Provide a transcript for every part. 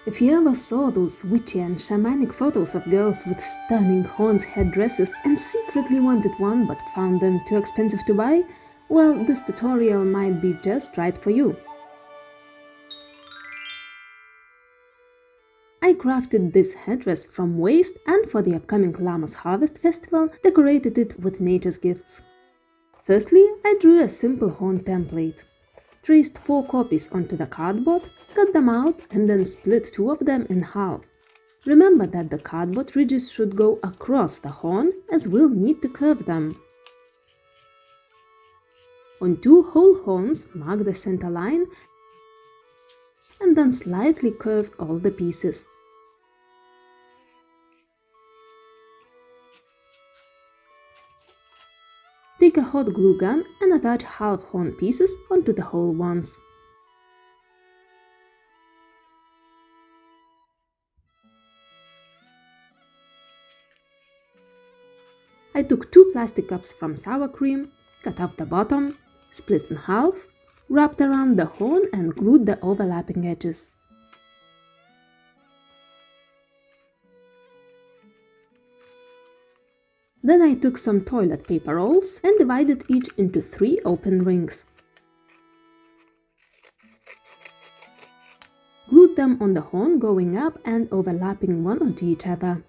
If you ever saw those witchy and shamanic photos of girls with stunning horns headdresses and secretly wanted one but found them too expensive to buy, well, this tutorial might be just right for you. I crafted this headdress from waste and for the upcoming Lammas Harvest Festival decorated it with nature's gifts. Firstly, I drew a simple horn template, traced 4 copies onto the cardboard, cut them out and then split 2 of them in half. Remember that the cardboard ridges should go across the horn, as we'll need to curve them. On 2 whole horns, mark the center line and then slightly curve all the pieces. Take a hot glue gun and attach half horn pieces onto the whole ones. I took 2 plastic cups from sour cream, cut off the bottom, split in half, wrapped around the horn and glued the overlapping edges. Then I took some toilet paper rolls and divided each into 3 open rings. Glued them on the horn going up and overlapping one onto each other.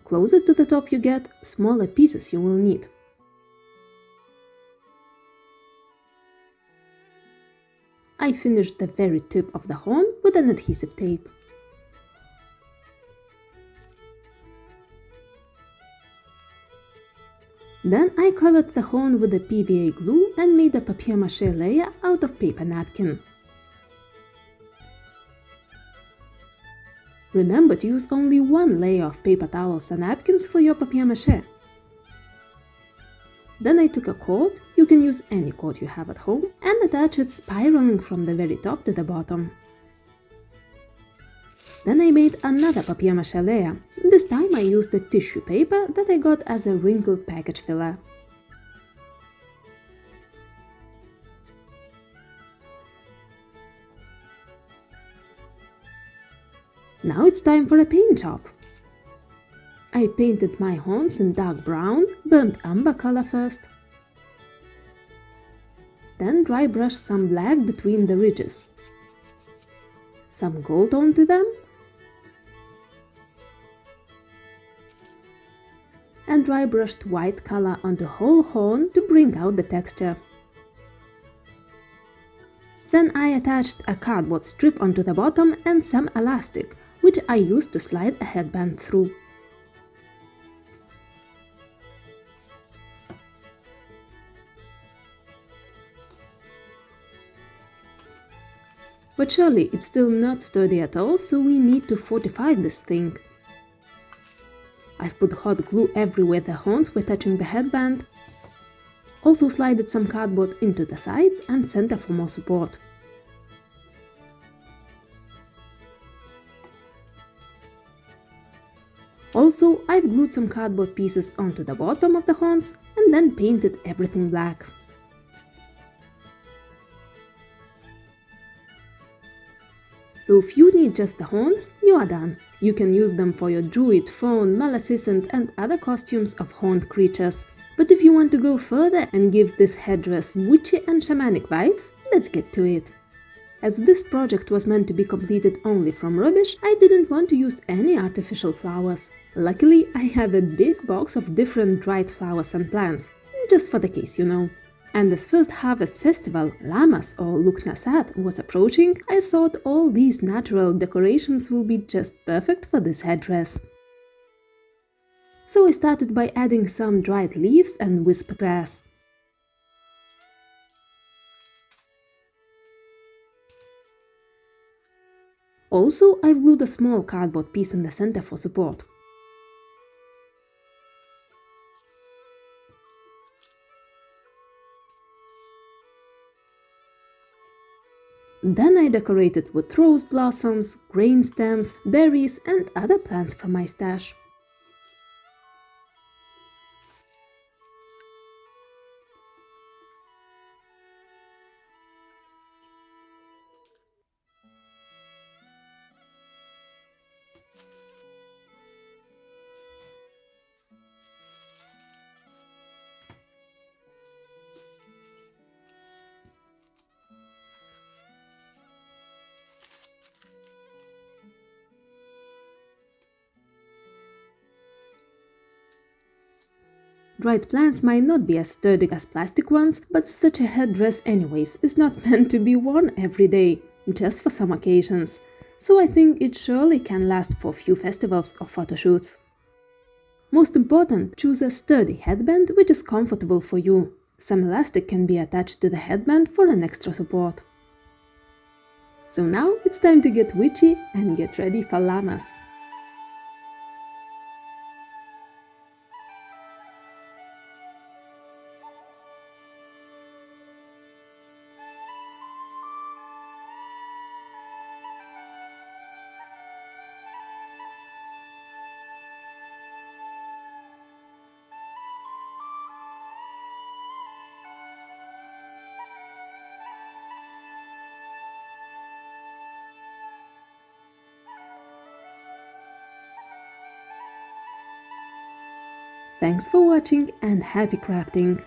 Closer to the top you get, smaller pieces you will need. I finished the very tip of the horn with an adhesive tape. Then I covered the horn with a PVA glue and made a papier-mâché layer out of paper napkin. Remember to use only 1 layer of paper towels and napkins for your papier-mâché. Then I took a cord, you can use any cord you have at home, and attach it spiraling from the very top to the bottom. Then I made another papier-mâché layer. This time I used a tissue paper that I got as a wrinkled package filler. Now it's time for a paint job. I painted my horns in dark brown, burnt umber color first. Then dry brushed some black between the ridges, some gold onto them, and dry brushed white color on the whole horn to bring out the texture. Then I attached a cardboard strip onto the bottom and some elastic, which I used to slide a headband through. But surely it's still not sturdy at all, so we need to fortify this thing. I've put hot glue everywhere the horns were touching the headband. Also slided some cardboard into the sides and center for more support. Also, I've glued some cardboard pieces onto the bottom of the horns and then painted everything black. So if you need just the horns, you are done. You can use them for your druid, faun, maleficent and other costumes of horned creatures. But if you want to go further and give this headdress witchy and shamanic vibes, let's get to it. As this project was meant to be completed only from rubbish, I didn't want to use any artificial flowers. Luckily, I have a big box of different dried flowers and plants, just for the case, you know. And as first harvest festival, Lammas or Lughnasadh was approaching, I thought all these natural decorations will be just perfect for this headdress. So I started by adding some dried leaves and wisp grass. Also, I've glued a small cardboard piece in the center for support. Then I decorated with rose blossoms, grain stems, berries and other plants from my stash. Dried plants might not be as sturdy as plastic ones, but such a headdress anyways is not meant to be worn every day, just for some occasions. So I think it surely can last for a few festivals or photo shoots. Most important, choose a sturdy headband which is comfortable for you. Some elastic can be attached to the headband for an extra support. So now it's time to get witchy and get ready for Lammas. Thanks for watching and happy crafting!